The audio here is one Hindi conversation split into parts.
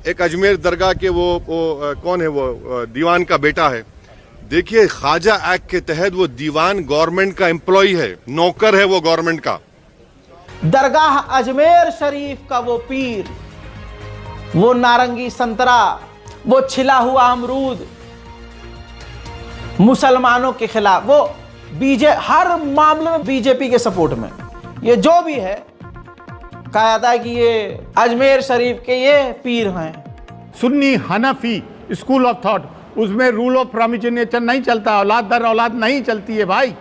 एक अजमेर दरगाह के वो कौन है, वो दीवान का बेटा है। देखिए, ख्वाजा एक्ट के तहत वो दीवान गवर्नमेंट का एम्प्लॉय है, नौकर है वो गवर्नमेंट का। दरगाह अजमेर शरीफ का वो पीर, वो नारंगी संतरा, वो छिला हुआ अमरूद, मुसलमानों के खिलाफ, वो हर मामले में बीजेपी के सपोर्ट में, ये जो भी है कहा जाता है कि ये अजमेर शरीफ के ये पीर हैं। सुन्नी हनफी स्कूल ऑफ थॉट, उसमें रूल ऑफ प्रोमिनेचर नहीं चलता, औलाद दर औलाद नहीं चलती है भाई।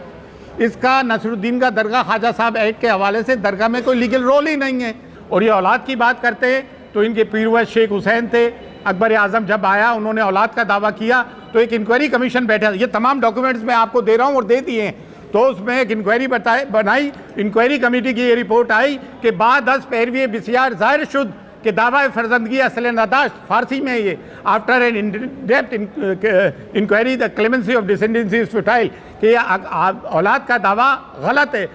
इसका नसरुद्दीन का दरगाह ख्वाजा साहब एक्ट के हवाले से दरगाह में कोई लीगल रोल ही नहीं है। और ये औलाद की बात करते हैं तो इनके पीरवश शेख हुसैन थे, अकबर आजम जब आया उन्होंने औलाद का दावा किया तो एक इंक्वायरी कमीशन बैठा, ये तमाम डॉक्यूमेंट्स मैं आपको दे रहा हूँ और दे दिए हैं। तो उसमें एक इंक्वायरी बनाई, इंक्वायरी कमेटी की ये रिपोर्ट आई कि बाद 10 पैरवी बिसियार ज़ाहिर शुद्ध कि दावा फर्जंदगी असल नदाश्त, फारसी में ये, after an in depth inquiry the clemency of descendancy is fertile, कि औलाद का दावा गलत है।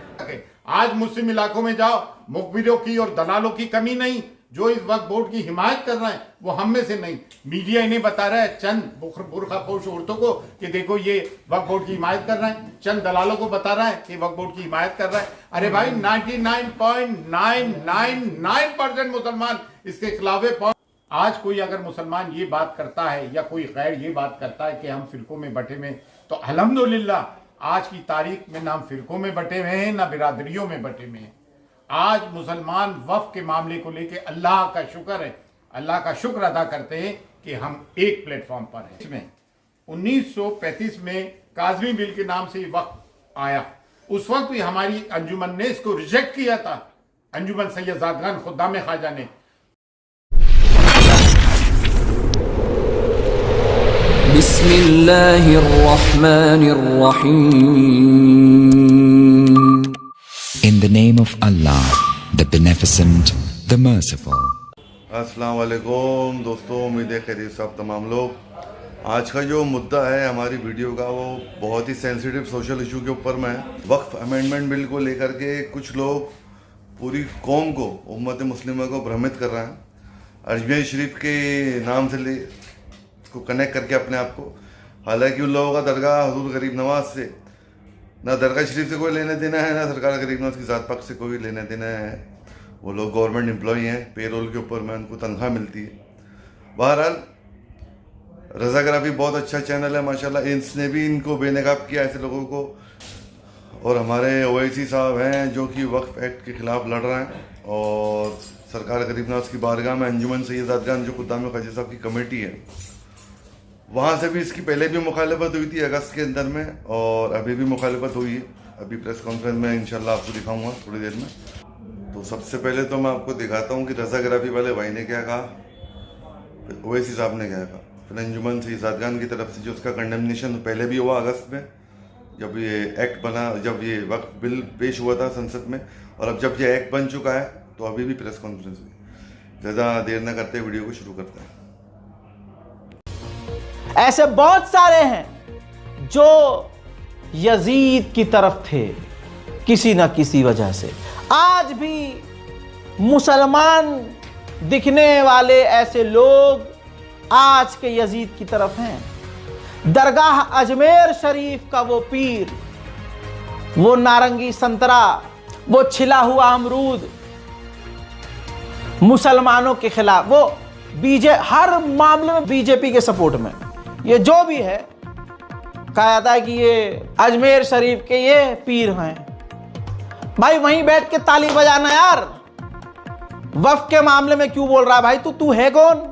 आज मुस्लिम इलाकों में जाओ, मुखबिरों की और दलालों की कमी नहीं, जो इस वक्त बोर्ड की हिमायत कर रहे हैं वो हम में से नहीं। मीडिया इन्हें बता रहा है, चंद बुरखापोश औरतों को, कि देखो ये वक्फ बोर्ड की हिमायत कर रहे हैं, चंद दलालों को बता रहा है कि वक्फ बोर्ड की हिमायत कर रहा है। अरे भाई 99.999% मुसलमान इसके खिलाफ है। आज कोई अगर मुसलमान ये बात करता है या कोई गैर ये बात करता है कि हम फिरकों में बटे में, तो अल्हम्दुलिल्लाह आज की तारीख में ना हम फिरकों में बटे हुए हैं ना बिरादरियों में बटे हुए हैं। आज मुसलमान वक्फ के मामले को लेके अल्लाह का शुक्र है, अल्लाह का शुक्र अदा करते हैं कि हम एक प्लेटफॉर्म पर हैं। इसमें 1935 में काज़मी बिल के नाम से वक्फ आया, उस वक्त भी हमारी अंजुमन ने इसको रिजेक्ट किया था, अंजुमन सैयद ज़ादगान खुद्दाम ख्वाजा ने। बिस्मिल्लाहिर्रहमानिर्रहीम। In the name of Allah, the Beneficent, the Merciful. अस्सलाम वालेकुम दोस्तों, उम्मीद है खैरियत से आप तमाम लोग। आज का जो मुद्दा है हमारी वीडियो का वो बहुत ही सेंसिटिव सोशल इशू के ऊपर में है। वक्फ अमेंडमेंट बिल को लेकर के कुछ लोग पूरी कौम को, उम्मत मुस्लिमा को भ्रमित कर रहे हैं, अजमेर शरीफ के नाम से इसको कनेक्ट करके अपने आप को। हालांकि उन लोगों का दरगाह हुजूर गरीब नवाज से ना दरगाह शरीफ से कोई लेने देना है, ना सरकार गरीब नवाज की ज़ात पक्ष से कोई लेने देना है। वो लोग गवर्नमेंट एम्प्लॉई हैं, पेरोल के ऊपर में उनको तनख्वाह मिलती है। बहरहाल रज़ाग्राफी बहुत अच्छा चैनल है माशाल्लाह, इसने भी इनको बेनकाब किया ऐसे लोगों को। और हमारे ओवैसी साहब हैं जो कि वक्फ एक्ट के ख़िलाफ़ लड़ रहे हैं, और सरकार गरीब नवाज की बारगाह में अंजुमन सैयद ज़ादगान जो खुद्दाम ख्वाजा साहब की कमेटी है, वहाँ से भी इसकी पहले भी मुखालफत हुई थी अगस्त के अंदर में, और अभी भी मुखालफत हुई है। अभी प्रेस कॉन्फ्रेंस में इंशाल्लाह आपको दिखाऊंगा थोड़ी देर में। तो सबसे पहले तो मैं आपको दिखाता हूँ कि रज़ाग्राफी वाले भाई ने क्या कहा, फिर ओवैसी साहब ने क्या कहा, फिर अंजुमन सैयद ज़ादगान की तरफ से जो उसका कंडेमनेशन पहले भी हुआ अगस्त में, जब ये एक्ट बना, जब ये वक्फ बिल पेश हुआ था संसद में, और अब जब ये एक्ट बन चुका है तो अभी भी प्रेस कॉन्फ्रेंस हुई। ज़्यादा देर न करते वीडियो को शुरू करते हैं। ऐसे बहुत सारे हैं जो यजीद की तरफ थे किसी ना किसी वजह से। आज भी मुसलमान दिखने वाले ऐसे लोग आज के यजीद की तरफ हैं। दरगाह अजमेर शरीफ का वो पीर, वो नारंगी संतरा, वो छिला हुआ अमरूद, मुसलमानों के खिलाफ, वो हर मामले में बीजेपी के सपोर्ट में, ये जो भी है कहा जाता है कि ये अजमेर शरीफ के ये पीर हैं। भाई वहीं बैठ के ताली बजाना यार, वक्फ के मामले में क्यों बोल रहा है भाई? तू है कौन?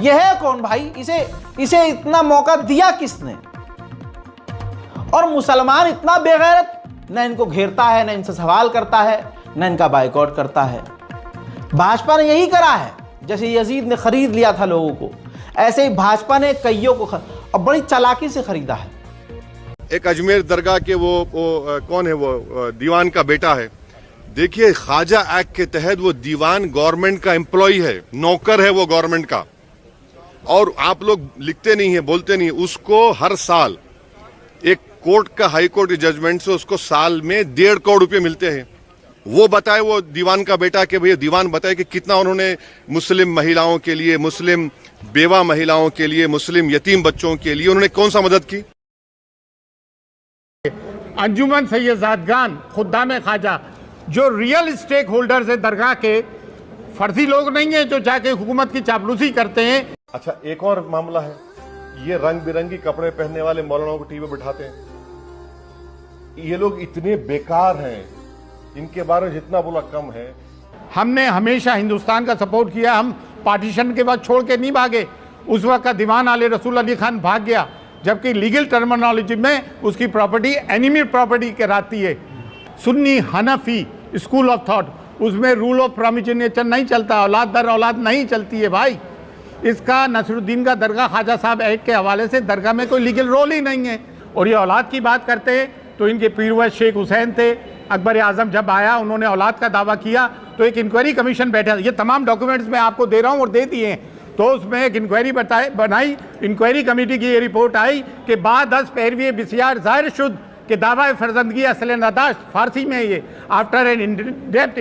ये है कौन भाई? इसे इतना मौका दिया किसने? और मुसलमान इतना बेगैरत, न इनको घेरता है, न इनसे सवाल करता है, न इनका बाइकआउट करता है। भाजपा ने यही करा है, जैसे यजीद ने खरीद लिया था लोगों को, ऐसे ही भाजपा ने कईयों को और बड़ी चालाकी से खरीदा है। एक अजमेर दरगाह के वो कौन है, वो दीवान का बेटा है। देखिए, ख्वाजा एक्ट के तहत वो दीवान गवर्नमेंट का एम्प्लॉय है, नौकर है वो गवर्नमेंट का। और आप लोग लिखते नहीं है, बोलते नहीं, उसको हर साल एक कोर्ट का, हाई कोर्ट के जजमेंट से उसको साल में 1.5 करोड़ रुपए मिलते हैं। वो बताए, वो दीवान का बेटा कि भैया दीवान बताए कि कितना उन्होंने मुस्लिम महिलाओं के लिए, मुस्लिम बेवा महिलाओं के लिए, मुस्लिम यतीम बच्चों के लिए उन्होंने कौन सा मदद की। अंजुमन सैयदादगान खुद्दाम ख्वाजा जो रियल स्टेक होल्डर्स है दरगाह के, फर्जी लोग नहीं है जो जाके हुकूमत की चापलूसी करते हैं। अच्छा, एक और मामला है, ये रंग बिरंगी कपड़े पहनने वाले मौलानाओं को टीवी बिठाते हैं। ये लोग इतने बेकार हैं, इनके बारे में जितना बोला कम है। हमने हमेशा हिंदुस्तान का सपोर्ट किया, हम पार्टीशन के बाद छोड़ के नहीं भागे। उस वक्त का दीवान आले रसूल अली खान भाग गया, जबकि लीगल टर्मिनोलॉजी में उसकी प्रॉपर्टी एनिमी प्रॉपर्टी कहलाती है। सुन्नी हनफी स्कूल ऑफ थॉट, उसमें रूल ऑफ प्रोमिनेचर नहीं चलता, औलाद दर औलाद नहीं चलती है भाई। इसका नसरुद्दीन का दरगाह ख्वाजा साहब एक्ट के हवाले से दरगाह में कोई लीगल रोल ही नहीं है। और ये औलाद की बात करते हैं तो इनके पीरवश शेख हुसैन थे, अकबर आजम जब आया उन्होंने औलाद का दावा किया तो एक इंक्वायरी कमीशन बैठा, ये तमाम डॉक्यूमेंट्स मैं आपको दे रहा हूँ और दे दिए हैं। तो उसमें एक इंक्वायरी बनाई, इंक्वायरी कमेटी की ये रिपोर्ट आई कि बाद 10 पैरवी बिसियार ज़ाहिर शुद्ध कि दावा फर्जंदगी असल नदाश्त, फारसी में ये, after an in depth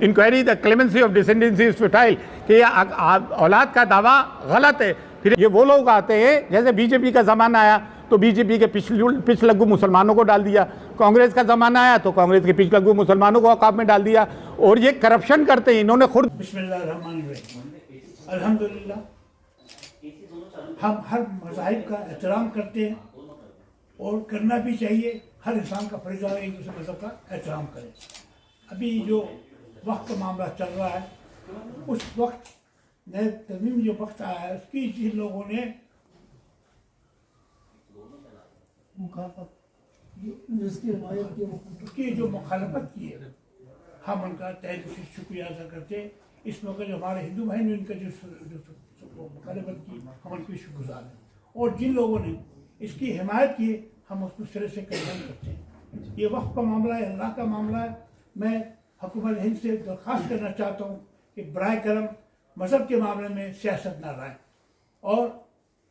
inquiry the clemency of descendancy is fertile, कि औलाद का दावा गलत है। फिर ये वो लोग आते हैं, जैसे बीजेपी का ज़माना आया तो बीजेपी के पिछलग्गू मुसलमानों को डाल दिया, कांग्रेस का ज़माना आया तो कांग्रेस के पिछलग्गू मुसलमानों को औकाफ में डाल दिया, और ये करप्शन करते हैं इन्होंने खुद। अल्हम्दुलिल्लाह हम हर मज़ाहिब का एहतराम करते हैं और करना भी चाहिए। हर इंसान का फर्ज है एक दूसरे मज़हब का एहतराम करे। अभी जो वक्त का मामला चल रहा है, उस वक्त नए तरमीम जो वक्त आया है उसकी जिन लोगों ने उसकी जो मुखालफत की है, हम उनका तहे दिल से शुक्रिया अदा करते हैं। इस मौके जो हमारे हिंदू भाई ने उनका जो मुखालफत की, हम उनके शुक्रगुजार हैं। और जिन लोगों ने इसकी हिमायत की, हम उसको सिरे से कंडेम करते हैं। ये वक्त का मामला है, अल्लाह का मामला है। मैं हुकूमत हिंद से दरख्वास्त करना चाहता हूँ कि बराए करम मज़हब के मामले में सियासत ना लाएं और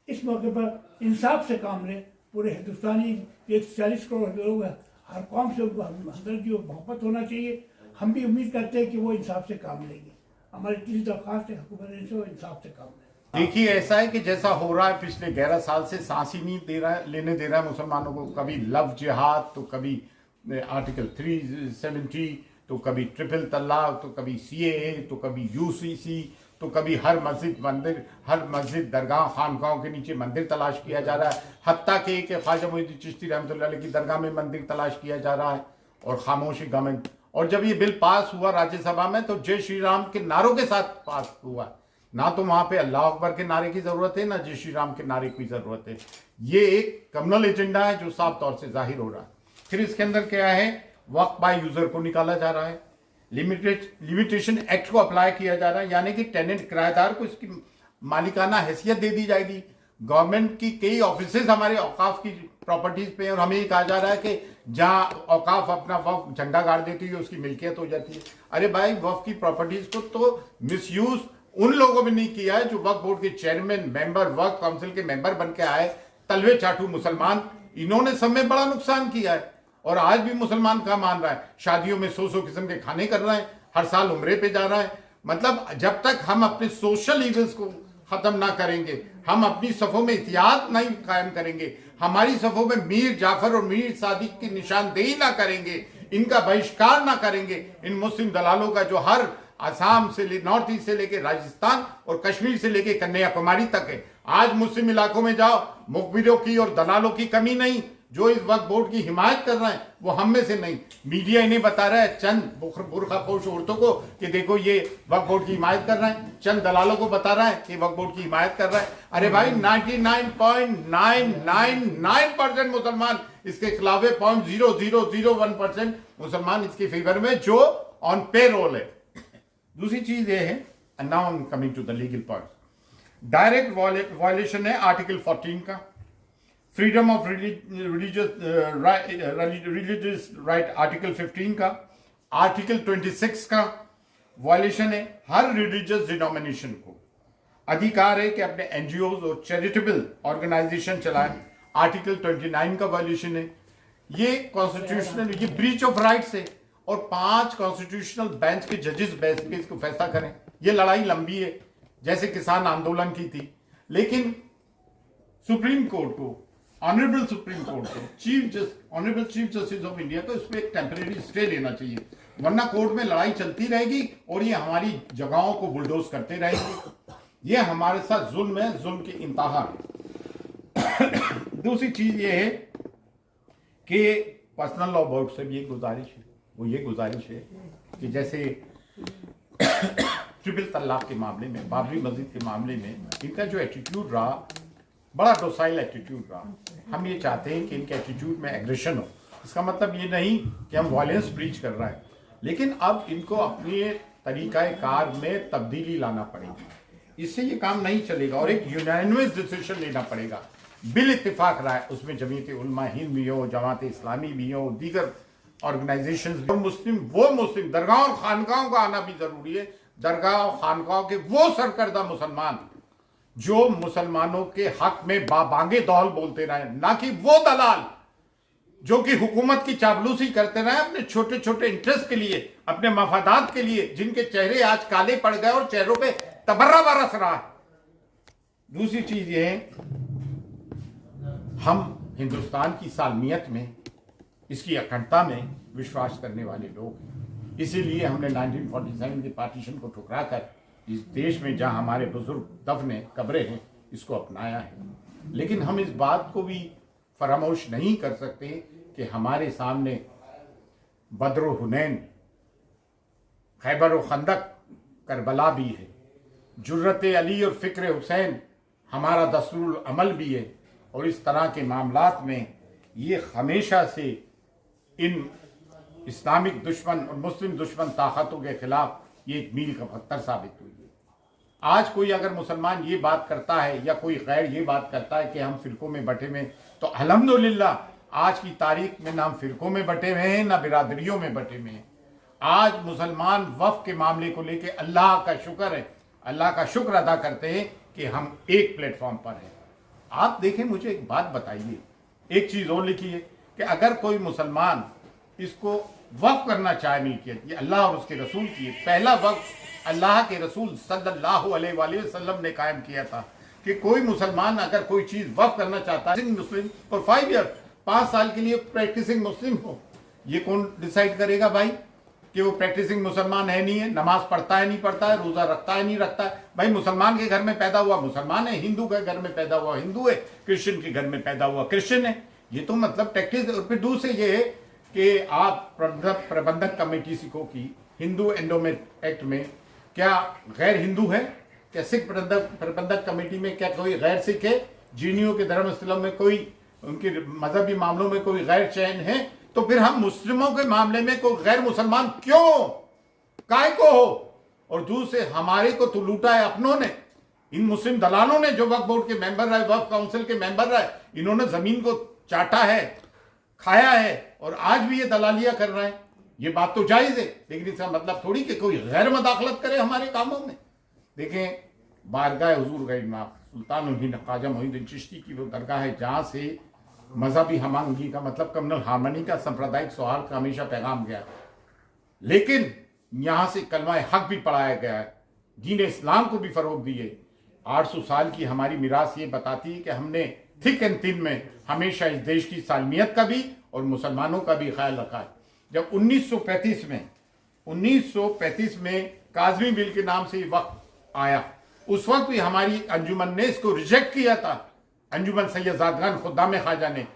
इस मौके पर इंसाफ से काम लें। पूरे हिंदुस्तानी 140 करोड़ लोग हैं, हर कौम से उनको हमदर्दी और मोहब्बत होना चाहिए। हम भी उम्मीद करते हैं कि वो इंसाफ से काम लेंगे। हमारी तीसरी दरख्वास्त है हुकूमत हिंद से, वो इंसाफ से काम लें। देखिए, ऐसा है कि जैसा हो रहा है पिछले 11 साल से, सांस ही नहीं लेने दे रहा है मुसलमानों को। कभी लव जिहाद, तो कभी आर्टिकल 370, तो कभी ट्रिपल तलाक, तो कभी CAA, तो कभी UCC, तो कभी हर मस्जिद दरगाह खानकाहों के नीचे मंदिर तलाश किया जा रहा है। हत्ता के ख्वाजा मोइनुद्दीन चिश्ती रहमतुल्लाह अलैह की दरगाह में मंदिर तलाश किया जा रहा है, और खामोशी गवर्नमेंट। और जब ये बिल पास हुआ राज्यसभा में तो जय श्री राम के नारों के साथ पास हुआ। ना तो वहां पे अल्लाह अकबर के नारे की जरूरत है, ना जय श्री राम के नारे की जरूरत है। ये एक कम्युनल एजेंडा है जो साफ तौर से जाहिर हो रहा है। फिर इसके अंदर क्या है, वक्फ बाय यूजर को निकाला जा रहा है, लिमिटेशन एक्ट को अप्लाई किया जा रहा है, यानी कि टेनेंट किराएदार को इसकी मालिकाना हैसियत दे दी जाएगी। गवर्नमेंट की कई ऑफिसेज हमारे औकाफ की प्रॉपर्टीज पे, और हमें ये कहा जा रहा है कि जहां औकाफ अपना वक्फ झंडा गाड़ देती है उसकी मिल्कियत हो जाती है। अरे भाई, वक्फ की प्रॉपर्टीज को तो मिसयूज उन लोगों ने नहीं किया है जो वक्फ बोर्ड के चेयरमैन, मेंबर, वक्फ काउंसिल के मेंबर बन के आए, तलवे चाटू मुसलमान। इन्होंने सब में बड़ा नुकसान किया है, और आज भी मुसलमान का मान रहा है। शादियों में 100 किस्म के खाने कर रहा है, हर साल उम्रे पे जा रहा है। मतलब जब तक हम अपने सोशल इवेंट्स को खत्म ना करेंगे, हम अपनी सफ़ों में इतिहाद नहीं कायम करेंगे, हमारी सफ़ों में मीर जाफर और मीर सादिक की निशानदेही ना करेंगे, इनका बहिष्कार ना करेंगे, इन मुस्लिम दलालों का जो हर आसाम से नॉर्थ ईस्ट से लेके राजस्थान और कश्मीर से लेके कन्याकुमारी तक है। आज मुस्लिम इलाकों में जाओ, मुखबिरों की और दलालों की कमी नहीं। जो इस वक्फ बोर्ड की हिमायत कर रहे हैं वो हम में से नहीं, मीडिया इन्हें बता रहा है, चंद बुर्खापोश औरतों को कि देखो ये वक्फ बोर्ड की हिमायत कर रहे हैं, चंद दलालों को बता रहा है कि वक्फ बोर्ड की हिमायत कर रहा है। अरे भाई, 99.999% मुसलमान इसके खिलाफ है, 0.0001% मुसलमान इसके फेवर में जो ऑन पे रोल है। दूसरी चीज ये है, now I am coming to the legal point, direct violation है आर्टिकल 14 का, freedom of religious right article 15 का, आर्टिकल 26 का वायलेशन है। हर रिलीजियस डिनोमिनेशन को अधिकार है कि अपने NGOs और चैरिटेबल ऑर्गेनाइजेशन चलाएं, आर्टिकल 29 का वायलेशन है। ये कॉन्स्टिट्यूशनल, ये ब्रीच ऑफ राइट्स है। और 5 कॉन्स्टिट्यूशनल बेंच के जजेस बैठ के इसको फैसला करें। ये लड़ाई लंबी है, जैसे किसान आंदोलन की थी, लेकिन सुप्रीम कोर्ट को, ऑनरेबल सुप्रीम कोर्ट को, honourable chief justice of India को इस पर एक टेम्परेरी स्टे लेना चाहिए, वरना कोर्ट में लड़ाई चलती रहेगी और ये हमारी जगहों को बुलडोज करते रहेंगे। ये हमारे साथ जुल्म है, जुल्म की इंतहा है। दूसरी चीज ये है कि पर्सनल लॉ बोर्ड से भी एक गुजारिश है, वो ये गुजारिश है कि जैसे ट्रिपल तलाक के मामले में, बाबरी मस्जिद के मामले में इनका जो एटीट्यूड रहा, बड़ा डोसाइल एटीट्यूड रहा। हम ये चाहते हैं कि इनके एटीट्यूड में एग्रेशन हो। इसका मतलब ये नहीं कि हम वायलेंस ब्रीच कर रहे हैं, लेकिन अब इनको अपने तरीक़ाकार में तब्दीली लाना पड़ेगी। इससे ये काम नहीं चलेगा और एक यूनानिमस डिसीजन लेना पड़ेगा, बिल इत्तेफाक राय, उसमें जमीयत उलमा हिंद भी हो, जमात इस्लामी भी हो, दीगर ऑर्गेनाइजेशंस भी, वो मुस्लिम दरगाह और खानकाहों का आना भी जरूरी है। दरगाह और खानकाहों के वो सरकर्दा मुसलमान जो मुसलमानों के हक में बाबांगे दौल बोलते रहे, ना कि वो दलाल जो कि हुकूमत की चापलूसी करते रहे अपने छोटे छोटे इंटरेस्ट के लिए, अपने मफादात के लिए, जिनके चेहरे आज काले पड़ गए और चेहरों पे तबर्रा बरस रहा है। दूसरी चीज ये है, हम हिंदुस्तान की सालमियत में, इसकी अखंडता में विश्वास करने वाले लोग हैं। इसीलिए हमने 1947 के पार्टीशन को ठुकरा कर इस देश में जहां हमारे बुजुर्ग दफने कब्रें हैं, इसको अपनाया है। लेकिन हम इस बात को भी फरामोश नहीं कर सकते कि हमारे सामने बद्र हुनैन, खैबर और खंदक, करबला भी है, जुर्रत अली और फिक्र हुसैन हमारा दस्तूर अमल भी है। और इस तरह के मामलात में ये हमेशा से इन इस्लामिक दुश्मन और मुस्लिम दुश्मन ताकतों के खिलाफ ये एक मील का पत्थर साबित हुई है। आज कोई अगर मुसलमान ये बात करता है या कोई गैर ये बात करता है कि हम फिरकों में बटे हुए, तो अल्हम्दुलिल्लाह आज की तारीख में ना हम फिरकों में बटे हुए हैं, ना बिरादरियों में बटे हुए हैं। आज मुसलमान वफ़ के मामले को लेके अल्लाह का शुक्र है, अल्लाह का शुक्र अदा करते हैं कि हम एक प्लेटफॉर्म पर हैं। आप देखें, मुझे एक बात बताइए, एक चीज़ और लिखी है कि अगर कोई मुसलमान इसको वक्फ करना चाहे मिल्कियत, ये अल्लाह और उसके रसूल की है। पहला वक्फ अल्लाह के रसूल सल्लल्लाहु अलैहि वसल्लम ने कायम किया था कि कोई मुसलमान अगर कोई चीज़ वक्फ करना चाहता है मुस्लिम फॉर 5 ईयर, 5 साल के लिए प्रैक्टिसिंग मुस्लिम हो। ये कौन डिसाइड करेगा भाई कि वो प्रैक्टिसिंग मुसलमान है नहीं है, नमाज पढ़ता है नहीं पढ़ता है, रोज़ा रखता है नहीं रखता है? भाई मुसलमान के घर में पैदा हुआ मुसलमान है, हिंदू के घर में पैदा हुआ हिंदू है, क्रिश्चियन के घर में पैदा हुआ क्रिश्चियन है। ये तो मतलब प्रैक्टिस। और फिर दूसरे ये है कि आप प्रबंधक कमेटी सिखों की हिंदू एंडोमेंट एक्ट में क्या गैर हिंदू है? क्या सिख प्रबंधक कमेटी में क्या कोई गैर सिख है? जीनियों के धर्म स्थलों में कोई, उनके मजहबी मामलों में कोई गैर चयन है? तो फिर हम मुस्लिमों के मामले में कोई गैर मुसलमान क्यों, काय को हो? और दूसरे हमारे को तो लूटा है अपनों ने, इन मुस्लिम दलालों ने जो वक्फ बोर्ड के मेंबर रहे, वक्फ काउंसिल के मेंबर रहे, इन्होंने जमीन को चाटा है, खाया है और आज भी ये दलालियां कर रहे हैं। ये बात तो जायज है, लेकिन इसका मतलब थोड़ी कि कोई गैर मदाखलत करे हमारे कामों में। देखें, बारगाह हुजूर गैर सुल्तान ख्वाजा मोहिउद्दीन चिश्ती की वो दरगाह है जहाँ से मजहबी हमआहंगी का मतलब कम्युनल हार्मनी का, सांप्रदायिक सौहार्द का हमेशा पैगाम गया, लेकिन यहाँ से कलमा हक भी पढ़ाया गया है, दीन इस्लाम को भी फरोग दिए। 800 साल की हमारी मिरास ये बताती है कि हमने थिक एंड थिन में हमेशा इस देश की सालमियत का भी और मुसलमानों का भी ख्याल रखा है। जब 1935 में काज़मी बिल के नाम से ये वक्त आया, उस वक्त भी हमारी अंजुमन ने इसको रिजेक्ट किया था। अंजुमन सैयदादगान खुद्दाम ख्वाजा ने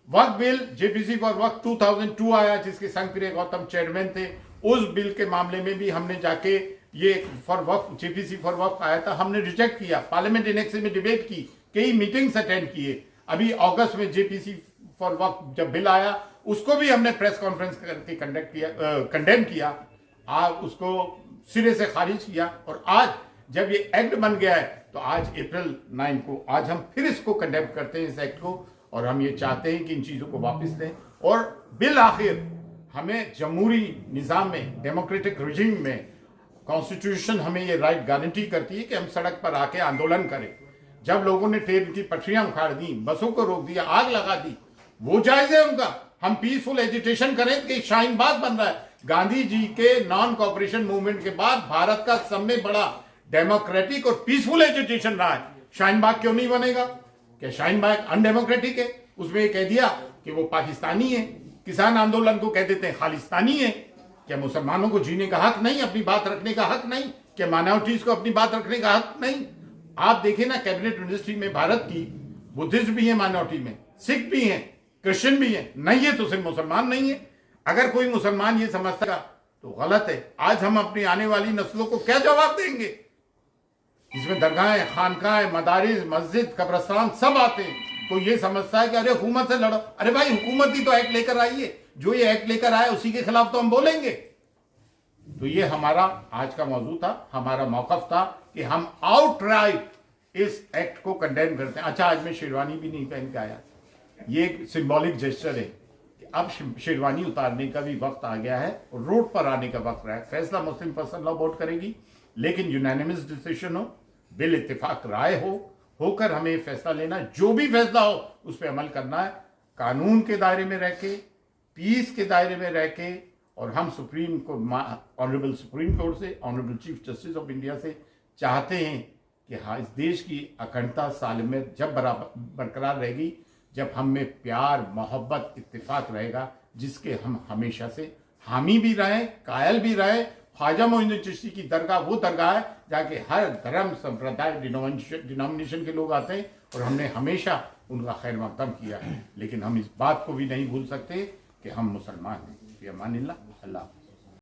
वक्त बिल जेपीसी फॉर वक्त 2002 आया, जिसके संग गौतम चेयरमैन थे। उस बिल के मामले में भी हमने जाके ये फॉर वक्त जेपीसी फॉर वक्त आया था, हमने रिजेक्ट किया। पार्लियामेंट इनेक्स में डिबेट की, कई मीटिंग्स अटेंड किए। अभी अगस्त में जेपीसी फॉर वक्त जब बिल आया, उसको भी हमने प्रेस कॉन्फ्रेंस करके कंडेम किया, उसको सिरे से खारिज किया। और आज जब ये एक्ट बन गया है, तो आज अप्रैल 9 को आज हम फिर इसको कंडेम करते हैं, इस एक्ट को, और हम ये चाहते हैं कि इन चीज़ों को वापस लें। और बिल आखिर हमें जमहूरी निज़ाम में, डेमोक्रेटिक रिजीम में, कॉन्स्टिट्यूशन हमें ये राइट गारंटी करती है कि हम सड़क पर आके आंदोलन करें। जब लोगों ने ट्रेन की पटरियां उखाड़ दी, बसों को रोक दिया, आग लगा दी, वो जायज़ है उनका। हम पीसफुल एजिटेशन करें कि शाहीन बाग बन रहा है, गांधी जी के नॉन कॉपरेशन मूवमेंट के बाद भारत का सब में बड़ा डेमोक्रेटिक और पीसफुल एजुकेशन रहा है। शाहीन बाग क्यों नहीं बनेगा? क्या शाहीन बाग अनडेमोक्रेटिक है? उसमें ये कह दिया कि वो पाकिस्तानी है। किसान आंदोलन को कह देते हैं खालिस्तानी है। क्या मुसलमानों को जीने का हक नहीं, अपनी बात रखने का हक नहीं? क्या माइनॉरिटीज को अपनी बात रखने का हक नहीं? आप देखिए ना, कैबिनेट मिनिस्ट्री में भारत की बुद्धिस्ट भी है माइनॉरिटी में, सिख भी हैं, क्रिश्चियन भी हैं, नहीं है तो सिर्फ मुसलमान नहीं है। अगर कोई मुसलमान ये समझता तो गलत है। आज हम अपनी आने वाली नस्लों को क्या जवाब देंगे? इसमें दरगाहें, खानकाहें, मदारिस, मस्जिद, कब्रिस्तान सब आते हैं। तो ये समझता है कि अरे हुकूमत से लड़ो। अरे भाई, हुकूमत ही तो एक्ट लेकर आई है, जो ये एक्ट लेकर आया उसी के खिलाफ तो हम बोलेंगे। तो ये हमारा आज का मौजू था, हमारा मौकफ था कि हम आउटराइट इस एक्ट को कंडेम करते हैं। अच्छा, आज मैं शेरवानी भी नहीं पहन के आया, ये एक सिंबॉलिक जेस्चर है कि अब शेरवानी उतारने का भी वक्त आ गया है और रोड पर आने का वक्त रहा है। फैसला मुस्लिम पर्सनल लॉ बोर्ड करेगी, लेकिन यूनानिमस डिसीजन हो, बिल इत्तेफाक राय होकर हमें फैसला लेना, जो भी फैसला हो उस पर अमल करना है, कानून के दायरे में रह के, पीस के दायरे में रह के। और हम सुप्रीम को ऑनरेबल सुप्रीम कोर्ट से, honourable chief justice of India से चाहते हैं कि हाँ, इस देश की अखंडता सालमियत जब बरकरार रहेगी, जब हम में प्यार, मोहब्बत, इत्तेफाक रहेगा, जिसके हम हमेशा से हामी भी रहे, कायल भी रहे। ख्वाजा मोइनुद्दीन चिश्ती की दरगाह वो दरगाह है जाके हर धर्म, संप्रदाय, डिनोमिनेशन के लोग आते हैं और हमने हमेशा उनका खैर मकदम किया है। लेकिन हम इस बात को भी नहीं भूल सकते कि हम मुसलमान हैं। अमानिल्लाह, अल्लाह।